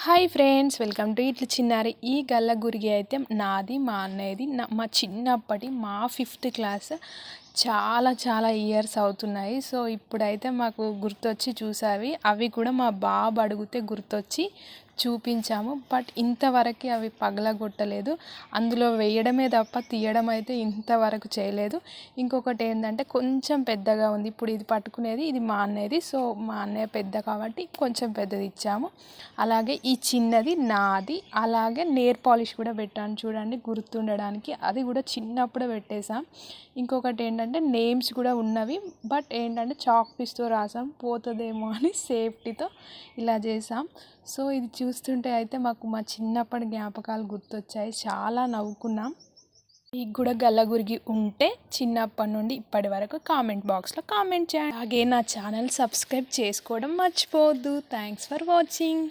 Hi friends, welcome to ఇట్ల చిన్నారి. ఈ గల్ల గురిగి అయితే నాది, మా అన్నయ్యది. మా చిన్నప్పటి మా 5th క్లాస్. చాలా చాలా ఇయర్స్ అవుతున్నాయి. సో ఇప్పుడైతే మాకు గుర్తొచ్చి చూసావి. అవి కూడా మా బాబు అడిగితే గుర్తొచ్చి చూపించాము. బట్ ఇంతవరకు అవి పగలగొట్టలేదు. అందులో వేయడమే తప్ప తీయడం అయితే ఇంతవరకు చేయలేదు. ఇంకొకటి ఏంటంటే కొంచెం పెద్దగా ఉంది. ఇప్పుడు ఇది పట్టుకునేది, ఇది మా అన్నయ్యది. సో మా అన్నయ్య పెద్ద కాబట్టి కొంచెం పెద్దది ఇచ్చాము. అలాగే ఈ చిన్నది నాది. అలాగే నెయిల్ పాలిష్ కూడా పెట్టాను చూడండి, గుర్తుండడానికి. అది కూడా చిన్నప్పుడే పెట్టేసాం. ఇంకొకటి ఏంటంటే నేమ్స్ కూడా ఉన్నవి. బట్ ఏంటంటే చాక్ పీస్తో రాసాం, పోతుందేమో అని సేఫ్టీతో ఇలా చేసాం. సో ఇది చూస్తుంటే అయితే మాకు మా చిన్నప్పటి జ్ఞాపకాలు గుర్తొచ్చాయి. చాలా నవ్వుకున్నాం. మీకు కూడా గల్లగురిగి ఉంటే చిన్నప్పటి నుండి ఇప్పటి వరకు కామెంట్ బాక్స్లో కామెంట్ చేయండి. అలాగే నా ఛానల్ సబ్స్క్రైబ్ చేసుకోవడం మర్చిపోవద్దు. Thanks for watching.